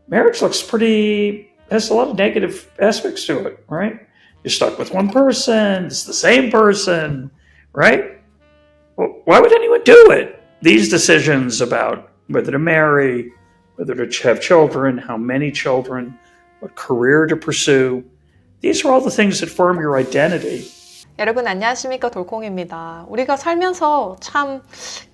marriage has a lot of negative aspects to it, right? You're stuck with one person, it's the same person, right? Well, why would anyone do it? These decisions about whether to marry, whether to have children, how many children, what career to pursue, these are all the things that form your identity. 여러분 안녕하십니까, 돌콩입니다. 우리가 살면서 참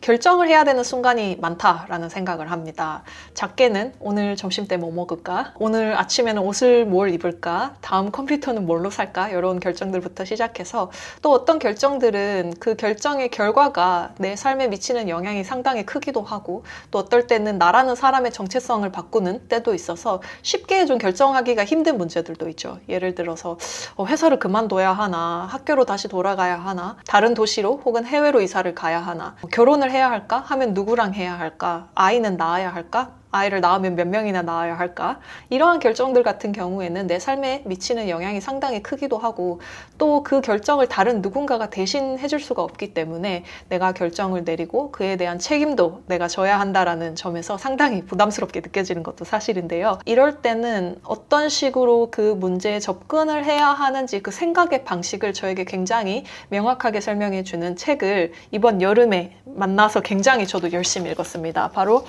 결정을 해야 되는 순간이 많다라는 생각을 합니다. 작게는 오늘 점심때 뭐 먹을까? 오늘 아침에는 옷을 뭘 입을까? 다음 컴퓨터는 뭘로 살까? 이런 결정들부터 시작해서 또 어떤 결정들은 그 결정의 결과가 내 삶에 미치는 영향이 상당히 크기도 하고 또 어떨 때는 나라는 사람의 정체성을 바꾸는 때도 있어서 쉽게 좀 결정하기가 힘든 문제들도 있죠. 예를 들어서 회사를 그만둬야 하나? 학교로 다시 돌아가야 하나? 다른 도시로 혹은 해외로 이사를 가야 하나? 결혼을 해야 할까? 하면 누구랑 해야 할까? 아이는 낳아야 할까? 아이를 낳으면 몇 명이나 낳아야 할까? 이러한 결정들 같은 경우에는 내 삶에 미치는 영향이 상당히 크기도 하고 또 그 결정을 다른 누군가가 대신 해줄 수가 없기 때문에 내가 결정을 내리고 그에 대한 책임도 내가 져야 한다라는 점에서 상당히 부담스럽게 느껴지는 것도 사실인데요. 이럴 때는 어떤 식으로 그 문제에 접근을 해야 하는지 그 생각의 방식을 저에게 굉장히 명확하게 설명해 주는 책을 이번 여름에 만나서 굉장히 저도 열심히 읽었습니다. 바로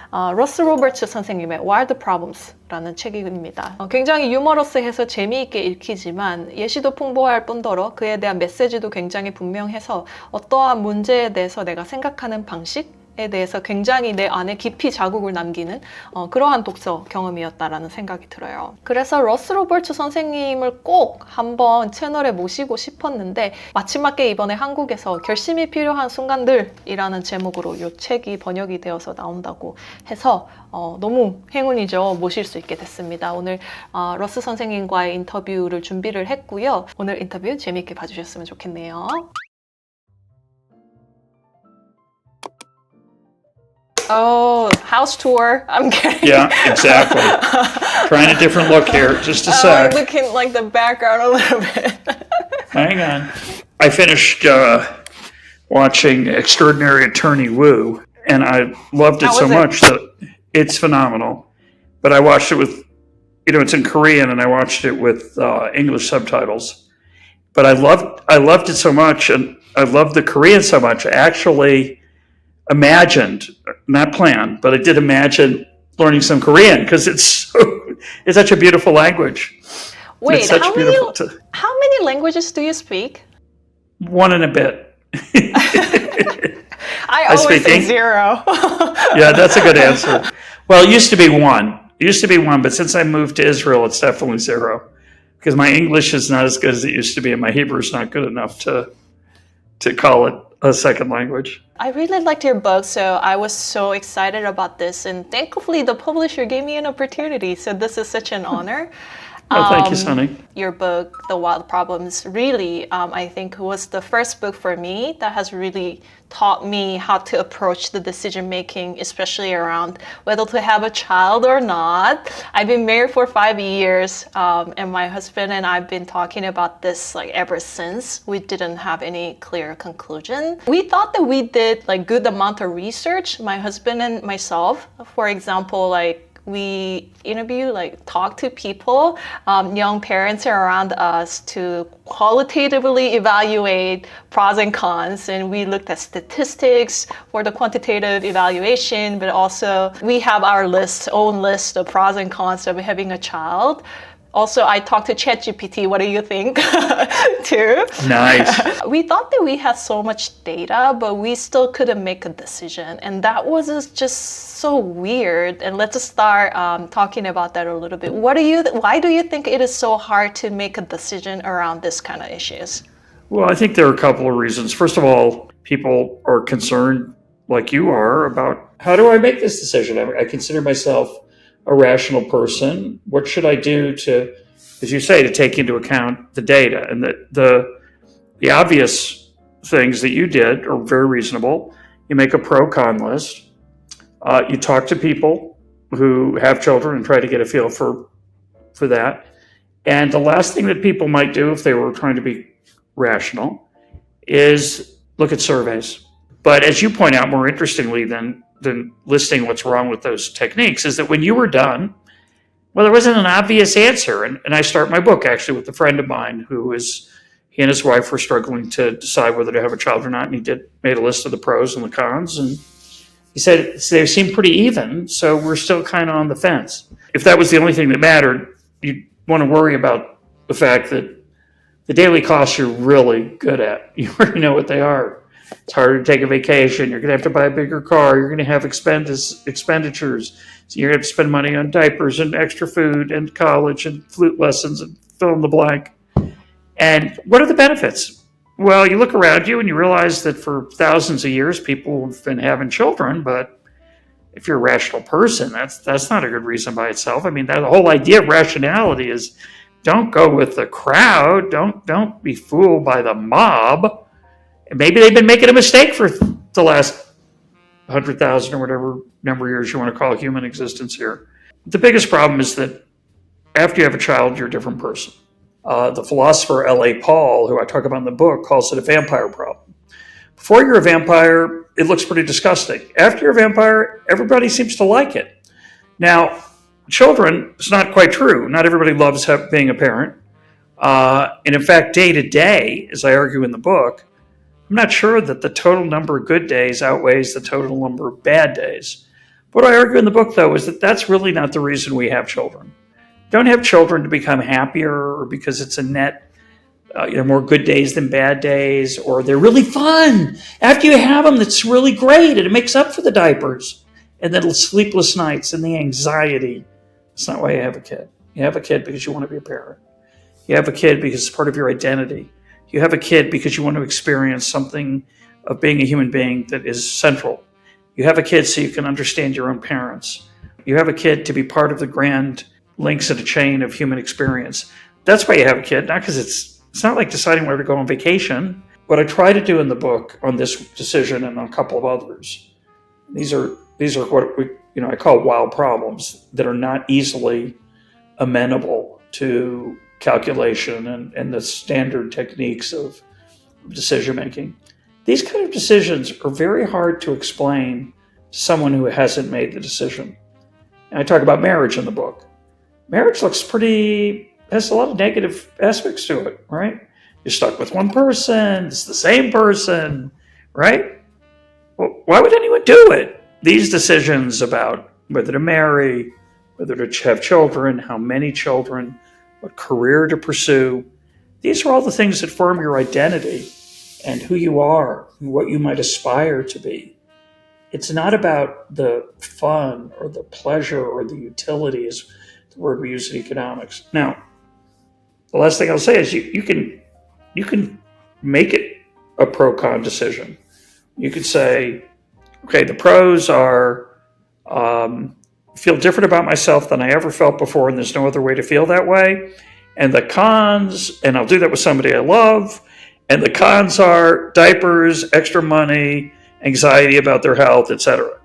러스 로버츠 선생님의 What are the Problems? 라는 책입니다. 굉장히 유머러스해서 재미있게 읽히지만 예시도 풍부할 뿐더러 그에 대한 메시지도 굉장히 분명해서 어떠한 문제에 대해서 내가 생각하는 방식에 대해서 굉장히 내 안에 깊이 자국을 남기는 그러한 독서 경험이었다라는 생각이 들어요. 그래서 러스 로버츠 선생님을 꼭 한번 채널에 모시고 싶었는데 마침맞게 이번에 한국에서 결심이 필요한 순간들이라는 제목으로 이 책이 번역이 되어서 나온다고 해서 너무 행운이죠. 모실 수 있게 됐습니다. 오늘 러스 선생님과의 인터뷰를 준비를 했고요. 오늘 인터뷰 재미있게 봐주셨으면 좋겠네요. Oh, house tour. I'm kidding. Yeah, exactly. Trying a different look here. Just a sec. Looking like the background a little bit. Hang on. I finished watching Extraordinary Attorney Woo, and I loved it so much that it's phenomenal. But I watched it with, it's in Korean, and I watched it with English subtitles. But I loved it so much, and I loved the Korean so much. I actually imagined, not planned, but I did imagine learning some Korean because it's such a beautiful language. Wait, how many languages do you speak? One and a bit. I always say zero. Yeah, that's a good answer. Well, it used to be one, but since I moved to Israel, it's definitely zero because my English is not as good as it used to be, and my Hebrew is not good enough to call it a second language. I really liked your book, so I was so excited about this, and thankfully the publisher gave me an opportunity, so this is such an honor. Oh, thank you, Sonny. Your book, The Wild Problems, really, I think was the first book for me that has really taught me how to approach the decision making, especially around whether to have a child or not. I've been married for 5 years, and my husband and I've been talking about this ever since. We didn't have any clear conclusion. We thought that we did good amount of research, my husband and myself. For example, we interview, talk to people, young parents around us to qualitatively evaluate pros and cons. And we looked at statistics for the quantitative evaluation, but also we have our own list of pros and cons of having a child. Also, I talked to ChatGPT. What do you think? Too. Nice. We thought that we had so much data, but we still couldn't make a decision. And that was just so weird. And let's start talking about that a little bit. Why do you think it is so hard to make a decision around this kind of issues? Well, I think there are a couple of reasons. First of all, people are concerned, like you are, about how do I make this decision? I consider myself a rational person. What should I do to, as you say, to take into account the data? And the obvious things that you did are very reasonable. You make a pro-con list. You talk to people who have children and try to get a feel for that. And the last thing that people might do if they were trying to be rational is look at surveys. But as you point out, more interestingly than listing what's wrong with those techniques, is that when you were done Well, there wasn't an obvious answer. And I start my book actually with a friend of mine he and his wife were struggling to decide whether to have a child or not. And he made a list of the pros and the cons. And he said they seem pretty even, so we're still kind of on the fence. If that was the only thing that mattered, you'd want to worry about the fact that the daily costs you're really good at. You already know what they are. It's harder to take a vacation. You're going to have to buy a bigger car. You're going to have expenditures. So you're going to have to spend money on diapers and extra food and college and flute lessons and fill in the blank. And what are the benefits? Well, you look around you and you realize that for thousands of years, people have been having children, but if you're a rational person, that's not a good reason by itself. I mean, the whole idea of rationality is don't go with the crowd. Don't be fooled by the mob. And maybe they've been making a mistake for the last 100,000 or whatever number of years you want to call human existence here. The biggest problem is that after you have a child, you're a different person. The philosopher L.A. Paul, who I talk about in the book, calls it a vampire problem. Before you're a vampire, it looks pretty disgusting. After you're a vampire, everybody seems to like it. Now, children, it's not quite true. Not everybody loves being a parent. And in fact, day to day, as I argue in the book, I'm not sure that the total number of good days outweighs the total number of bad days. What I argue in the book, though, is that that's really not the reason we have children. Don't have children to become happier or because it's a net, more good days than bad days, or they're really fun. After you have them, that's really great, and it makes up for the diapers and the sleepless nights and the anxiety. That's not why you have a kid. You have a kid because you want to be a parent. You have a kid because it's part of your identity. You have a kid because you want to experience something of being a human being that is central. You have a kid so you can understand your own parents. You have a kid to be part of the grand links in a chain of human experience. That's why you have a kid, not because it's not like deciding where to go on vacation. What I try to do in the book on this decision and on a couple of others, these are what I call wild problems that are not easily amenable to calculation and the standard techniques of decision making. These kind of decisions are very hard to explain to someone who hasn't made the decision. And I talk about marriage in the book. Marriage has a lot of negative aspects to it, right? You're stuck with one person, it's the same person, right? Well, why would anyone do it? These decisions about whether to marry, whether to have children, how many children, what career to pursue, these are all the things that form your identity and who you are and what you might aspire to be. It's not about the fun or the pleasure or the utility, is the word we use in economics. Now, the last thing I'll say is you can make it a pro-con decision. You could say, okay, the pros are feel different about myself than I ever felt before, and there's no other way to feel that way. And the cons, and I'll do that with somebody I love, and the cons are diapers, extra money, anxiety about their health, etc.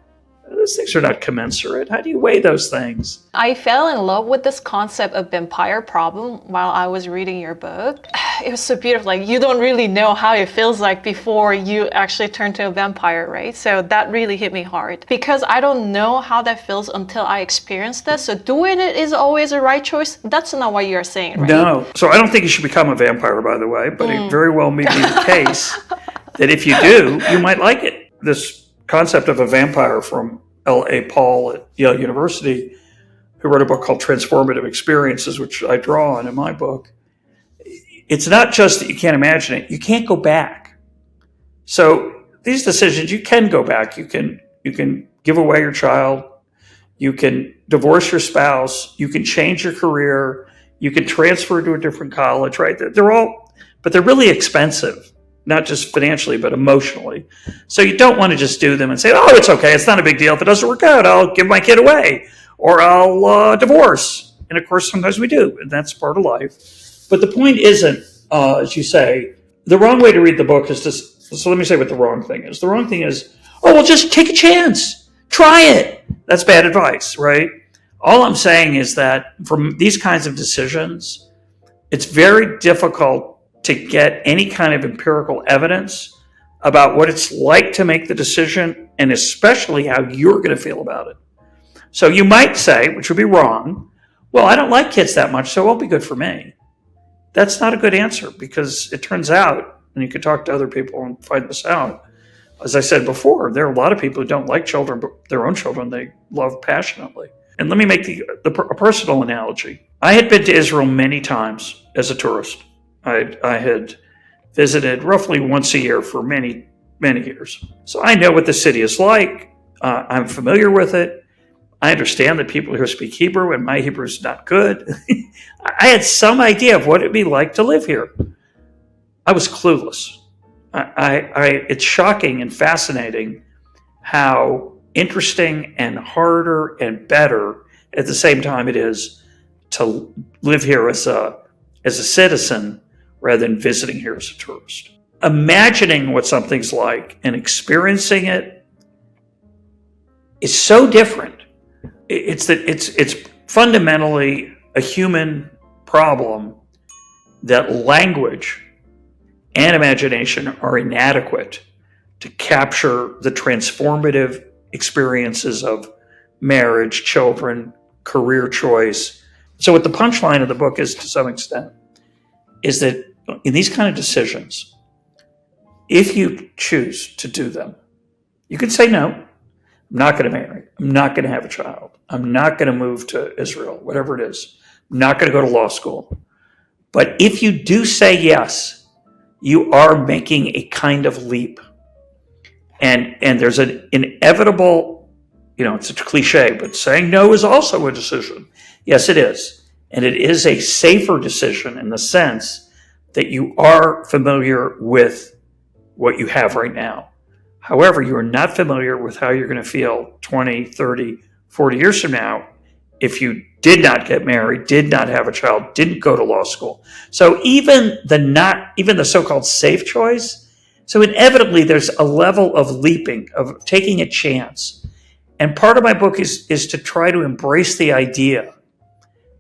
Those things are not commensurate. How do you weigh those things? I fell in love with this concept of vampire problem while I was reading your book. It was so beautiful. Like, you don't really know how it feels like before you actually turn to a vampire, right? So that really hit me hard because I don't know how that feels until I experience this. So doing it is always a right choice. That's not what you're saying, right? No. So I don't think you should become a vampire, by the way, but it very well may be the case that if you do, you might like it. This concept of a vampire from L.A. Paul at Yale University, who wrote a book called Transformative Experiences, which I draw on in my book. It's not just that you can't imagine it, you can't go back. So these decisions, you can go back. You can give away your child, you can divorce your spouse, you can change your career, you can transfer to a different college, right? But they're really expensive. Not just financially, but emotionally. So you don't want to just do them and say, oh, it's okay, it's not a big deal. If it doesn't work out, I'll give my kid away or I'll divorce. And of course, sometimes we do, and that's part of life. But the point isn't, as you say, the wrong way to read the book is this. So let me say what the wrong thing is. The wrong thing is, oh, well, just take a chance. Try it. That's bad advice, right? All I'm saying is that from these kinds of decisions, it's very difficult to get any kind of empirical evidence about what it's like to make the decision and especially how you're going to feel about it. So you might say, which would be wrong, well, I don't like kids that much, so it won't be good for me. That's not a good answer, because it turns out, and you can talk to other people and find this out, as I said before, there are a lot of people who don't like children, but their own children they love passionately. And let me make a personal analogy. I had been to Israel many times as a tourist. I had visited roughly once a year for many, many years. So I know what the city is like. I'm familiar with it. I understand that people here speak Hebrew, and my Hebrew is not good. I had some idea of what it'd be like to live here. I was clueless. It's shocking and fascinating how interesting and harder and better at the same time it is to live here as a citizen rather than visiting here as a tourist. Imagining what something's like and experiencing it is so different. It's fundamentally a human problem that language and imagination are inadequate to capture the transformative experiences of marriage, children, career choice. So what the punchline of the book is, to some extent, is that in these kind of decisions, if you choose to do them, you can say no. I'm not going to marry. I'm not going to have a child. I'm not going to move to Israel, whatever it is. I'm not going to go to law school. But if you do say yes, you are making a kind of leap. And there's an inevitable, it's a cliche, but saying no is also a decision. Yes, it is. And it is a safer decision in the sense that you are familiar with what you have right now. However, you are not familiar with how you're going to feel 20, 30, 40 years from now if you did not get married, did not have a child, didn't go to law school. So even the so-called safe choice, so inevitably there's a level of leaping, of taking a chance. And part of my book is to try to embrace the idea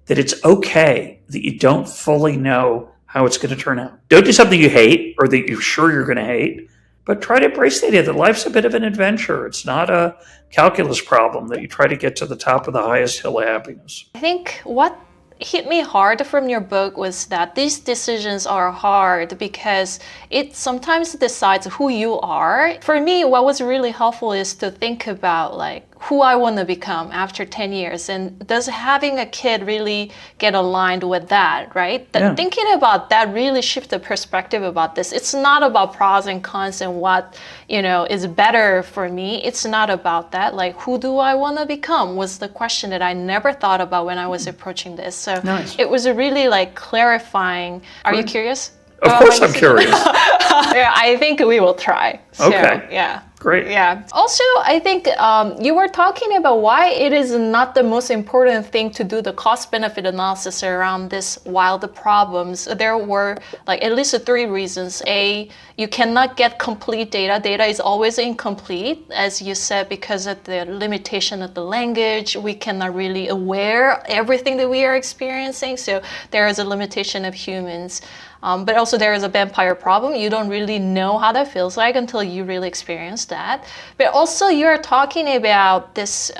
that it's okay that you don't fully know how it's going to turn out. Don't do something you hate or that you're sure you're going to hate, but try to embrace the idea that life's a bit of an adventure. It's not a calculus problem that you try to get to the top of the highest hill of happiness. I think what hit me hard from your book was that these decisions are hard because it sometimes decides who you are. For me, what was really helpful is to think about who I want to become after 10 years. And does having a kid really get aligned with that, right? Yeah. Thinking about that really shifts the perspective about this. It's not about pros and cons and what, is better for me. It's not about that. Who do I want to become was the question that I never thought about when I was approaching this. So nice. It was really clarifying. Are you curious? Of course I'm curious. Yeah, I think we will try. So, okay. Yeah. Great. Yeah. Also, I think you were talking about why it is not the most important thing to do the cost-benefit analysis around this while the problems. There were at least 3 reasons. A, you cannot get complete data. Data is always incomplete, as you said, because of the limitation of the language. We cannot really aware everything that we are experiencing. So there is a limitation of humans. But also there is a vampire problem. You don't really know how that feels like until you really experience that. But also you're talking about this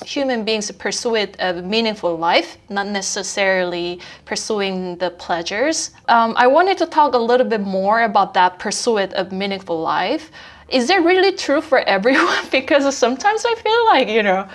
human beings' pursuit of meaningful life, not necessarily pursuing the pleasures. I wanted to talk a little bit more about that pursuit of meaningful life. Is that really true for everyone? Because sometimes I feel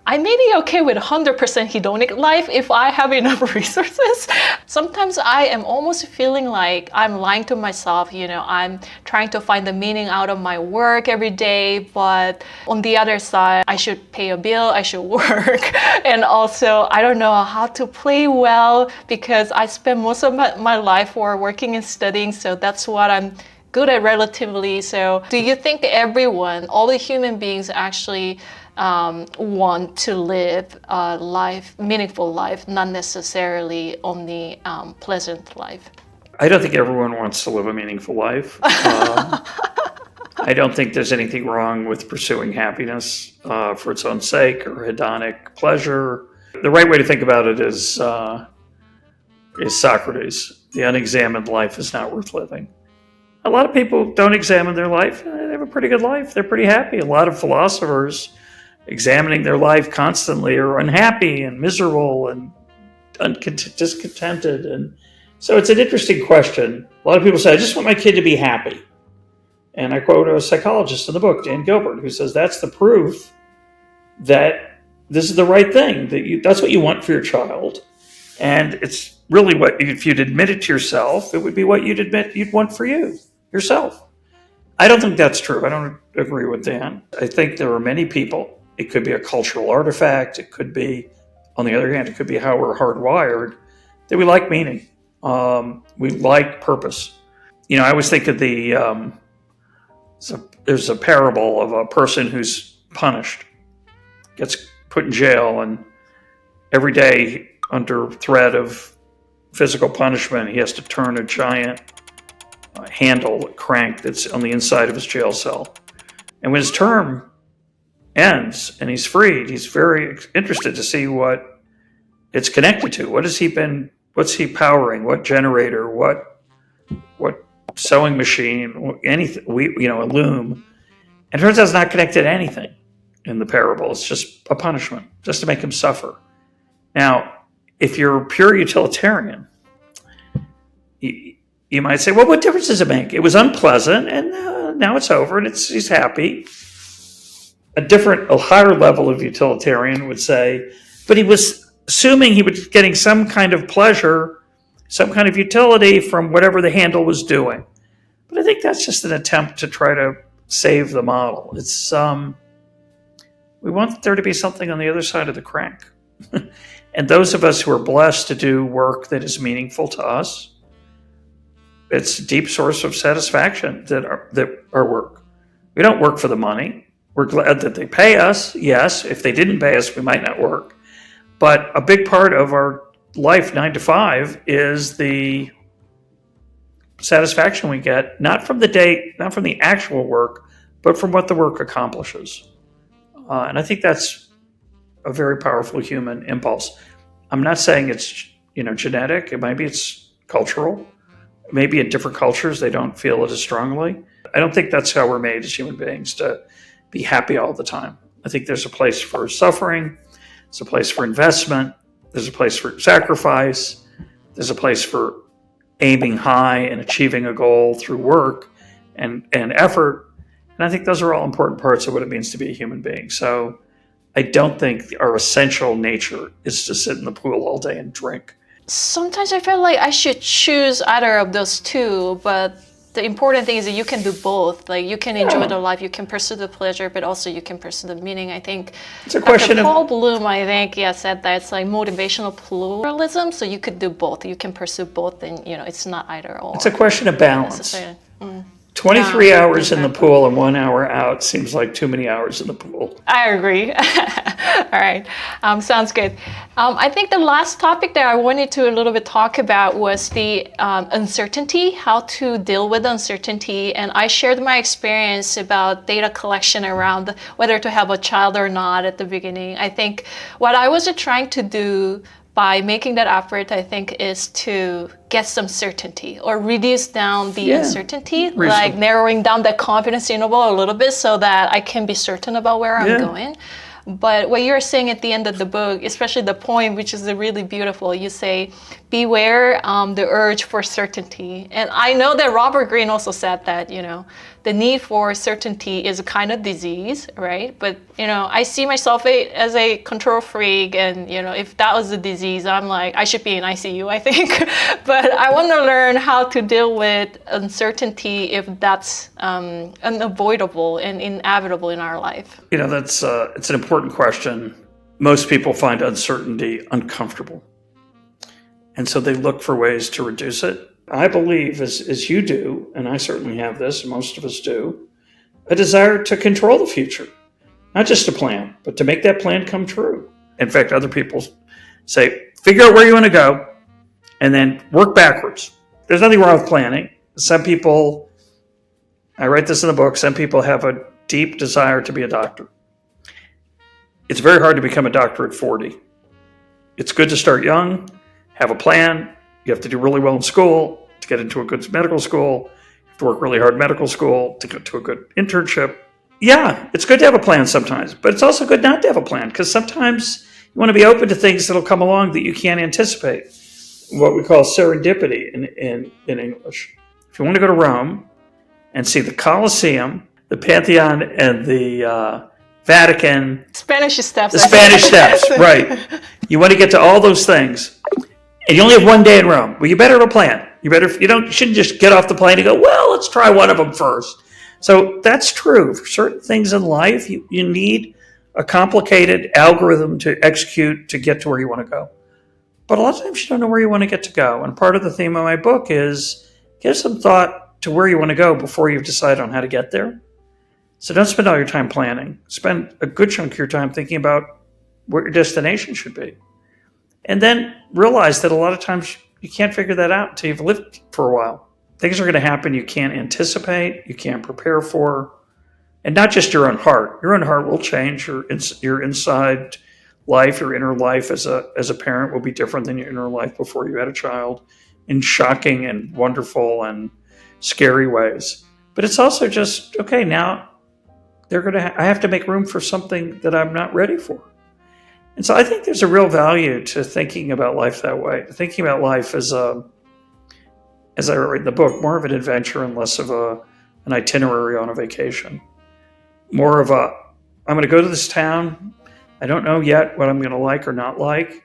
I may be okay with 100% hedonic life if I have enough resources. Sometimes I am almost feeling like I'm lying to myself. I'm trying to find the meaning out of my work every day, but on the other side, I should pay a bill, I should work. And also, I don't know how to play well because I spend most of my life working and studying, so that's what I'm good at relatively. So do you think everyone, all the human beings actually want to live a meaningful life, not necessarily only pleasant life? I don't think everyone wants to live a meaningful life. I don't think there's anything wrong with pursuing happiness for its own sake or hedonic pleasure. The right way to think about it is Socrates. The unexamined life is not worth living. A lot of people don't examine their life. They have a pretty good life. They're pretty happy. A lot of philosophers examining their life constantly are unhappy and miserable and discontented. And so it's an interesting question. A lot of people say, I just want my kid to be happy. And I quote a psychologist in the book, Dan Gilbert, who says that's the proof that this is the right thing, that's what you want for your child. And it's really what, if you'd admit it to yourself, it would be what you'd admit you'd want for yourself. I don't think that's true. I don't agree with Dan. I think there are many people, it could be a cultural artifact, it could be, on the other hand, it could be how we're hardwired, that we like meaning. We like purpose. I always think of there's a parable of a person who's punished, gets put in jail, and every day under threat of physical punishment, he has to turn a giant handle, crank that's on the inside of his jail cell. And when his term ends and he's freed, he's very interested to see what it's connected to. What's he powering? What generator? What sewing machine? Anything? A loom. And it turns out it's not connected to anything in the parable. It's just a punishment, just to make him suffer. Now, if you're pure utilitarian, you might say, well, what difference does it make? It was unpleasant, and now it's over, and he's happy. A higher level of utilitarian would say, but he was assuming he was getting some kind of pleasure, some kind of utility from whatever the handle was doing. But I think that's just an attempt to try to save the model. It's we want there to be something on the other side of the crank. And those of us who are blessed to do work that is meaningful to us, it's a deep source of satisfaction that our work. We don't work for the money. We're glad that they pay us. Yes, if they didn't pay us, we might not work. But a big part of our life, 9 to 5, is the satisfaction we get, not from the actual work, but from what the work accomplishes. And I think that's a very powerful human impulse. I'm not saying it's genetic. Maybe it's cultural. Maybe in different cultures they don't feel it as strongly. I don't think that's how we're made as human beings, to be happy all the time. I think there's a place for suffering. There's a place for investment. There's a place for sacrifice. There's a place for aiming high and achieving a goal through work and effort. And I think those are all important parts of what it means to be a human being. So I don't think our essential nature is to sit in the pool all day and drink. Sometimes I feel like I should choose either of those two, but the important thing is that you can do both. Like, you can enjoy the life, you can pursue the pleasure, but also you can pursue the meaning. I think it's a question Dr. Paul Bloom, said that it's like motivational pluralism. So you could do both. You can pursue both, and it's not either or. It's a question of balance. 23 hours in the pool and 1 hour out seems like too many hours in the pool. I agree. All right. Sounds good. I think the last topic that I wanted to a little bit talk about was the uncertainty, how to deal with uncertainty. And I shared my experience about data collection around whether to have a child or not at the beginning. I think what I was trying to do by making that effort, I think, is to get some certainty or reduce down the uncertainty, like narrowing down that confidence interval a little bit so that I can be certain about where I'm going. But what you're saying at the end of the book, especially the poem, which is really beautiful, you say, beware the urge for certainty. And I know that Robert Greene also said that, the need for certainty is a kind of disease, right? But, I see myself as a control freak. And, if that was a disease, I'm like, I should be in ICU, I think. But I want to learn how to deal with uncertainty if that's unavoidable and inevitable in our life. That's it's an important question. Most people find uncertainty uncomfortable. And so they look for ways to reduce it. I believe, as you do, and I certainly have this, most of us do, a desire to control the future. Not just to plan, but to make that plan come true. In fact, other people say, figure out where you want to go, and then work backwards. There's nothing wrong with planning. Some people, I write this in the book, some people have a deep desire to be a doctor. It's very hard to become a doctor at 40. It's good to start young, have a plan. You have to do really well in school to get into a good medical school. You have to work really hard in medical school to get to a good internship. Yeah, it's good to have a plan sometimes, but it's also good not to have a plan, because sometimes You want to be open to things that'll come along that you can't anticipate. What we call serendipity in English. If you want to go to Rome and see the Colosseum, the Pantheon, and the Vatican. Spanish Steps. The Spanish Steps, right. You want to get to all those things. And you only have one day in Rome. Well, you better have a plan. You shouldn't just get off the plane and go, well, let's try one of them first. So that's true. For certain things in life, you need a complicated algorithm to execute to get to where you want to go. But a lot of times you don't know where you want to get to go. And part of the theme of my book is give some thought to where you want to go before you've decided on how to get there. So don't spend all your time planning. Spend a good chunk of your time thinking about what your destination should be. And then realize that a lot of times you can't figure that out until you've lived for a while. Things are going to happen you can't anticipate, you can't prepare for. And not just your own heart. Your own heart will change. Your inside life, your inner life as a parent will be different than your inner life before you had a child in shocking and wonderful and scary ways. But it's also just, okay, now I have to make room for something that I'm not ready for. And so I think there's a real value to thinking about life that way, thinking about life as I write in the book, more of an adventure and less of an itinerary on a vacation. More of I'm going to go to this town. I don't know yet what I'm going to like or not like.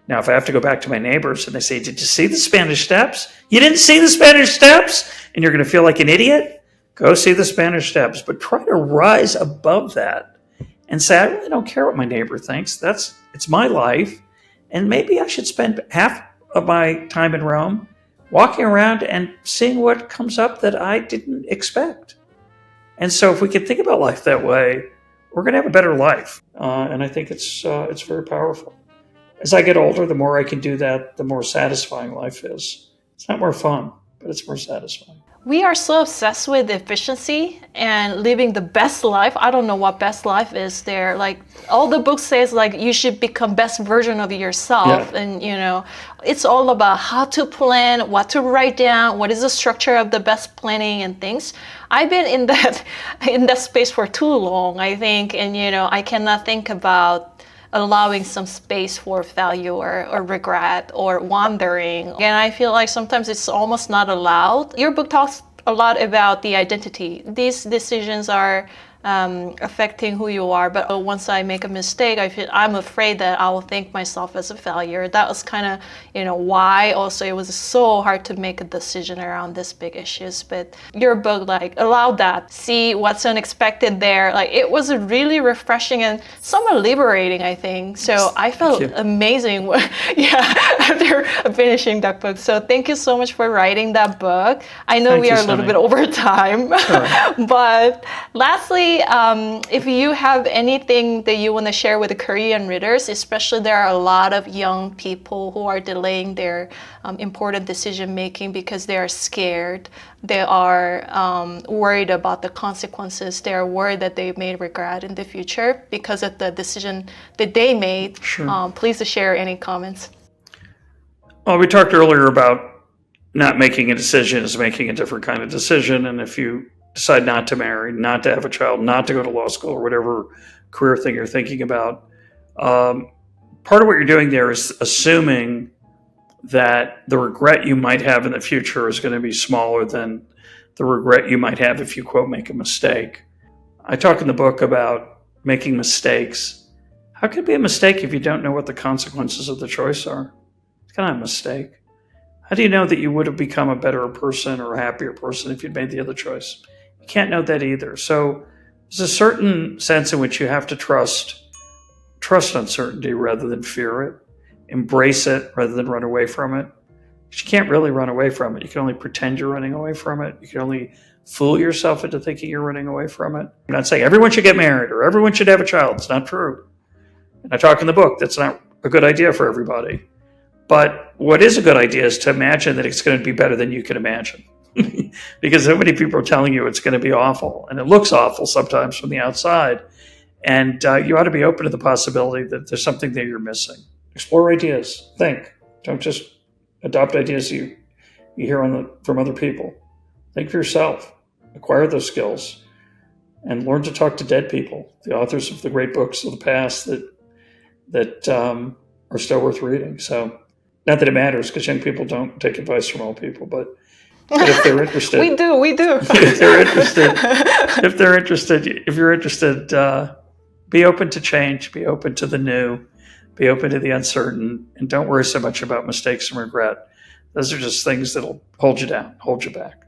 Now, if I have to go back to my neighbors and they say, did you see the Spanish Steps? You didn't see the Spanish Steps? And you're going to feel like an idiot? Go see the Spanish Steps. But try to rise above that and say, I really don't care what my neighbor thinks. It's my life. And maybe I should spend half of my time in Rome walking around and seeing what comes up that I didn't expect. And so if we can think about life that way, we're going to have a better life. And I think it's very powerful. As I get older, the more I can do that, the more satisfying life is. It's not more fun, but it's more satisfying. We are so obsessed with efficiency and living the best life. I don't know what best life is there. Like all the books says like you should become best version of yourself. Yeah. And it's all about how to plan, what to write down, what is the structure of the best planning and things. I've been in that space for too long, I think. And I cannot think about allowing some space for failure or regret or wandering. And I feel like sometimes it's almost not allowed. Your book talks a lot about the identity. These decisions are affecting who you are, but once I make a mistake, I'm afraid that I will think myself as a failure. That was kind of, why also it was so hard to make a decision around these big issues. But your book allowed that, see what's unexpected there. It was really refreshing and somewhat liberating, I think. So I felt amazing after finishing that book. So thank you so much for writing that book. I know we are a little bit over time, sure. But lastly, if you have anything that you want to share with the Korean readers, especially there are a lot of young people who are delaying their important decision making because they are scared. They are worried about the consequences. They are worried that they may regret in the future because of the decision that they made. Sure. Please share any comments. Well, we talked earlier about not making a decision is making a different kind of decision. And if you decide not to marry, not to have a child, not to go to law school or whatever career thing you're thinking about, part of what you're doing there is assuming that the regret you might have in the future is going to be smaller than the regret you might have if you, quote, make a mistake. I talk in the book about making mistakes. How could it be a mistake if you don't know what the consequences of the choice are? It's kind of a mistake. How do you know that you would have become a better person or a happier person if you'd made the other choice? You can't know that either. So there's a certain sense in which you have to trust uncertainty rather than fear it, embrace it rather than run away from it. You can't really run away from it. You can only pretend you're running away from it. You can only fool yourself into thinking you're running away from it. I'm not saying everyone should get married or everyone should have a child. It's not true. And I talk in the book, that's not a good idea for everybody. But what is a good idea is to imagine that it's going to be better than you can imagine. Because so many people are telling you it's going to be awful. And it looks awful sometimes from the outside. And you ought to be open to the possibility that there's something that you're missing. Explore ideas. Think. Don't just adopt ideas you hear from other people. Think for yourself. Acquire those skills. And learn to talk to dead people, the authors of the great books of the past that are still worth reading. So, not that it matters because young people don't take advice from old people, but if they're interested, we do. if you're interested, be open to change, be open to the new, be open to the uncertain, and don't worry so much about mistakes and regret. Those are just things that'll hold you down, hold you back.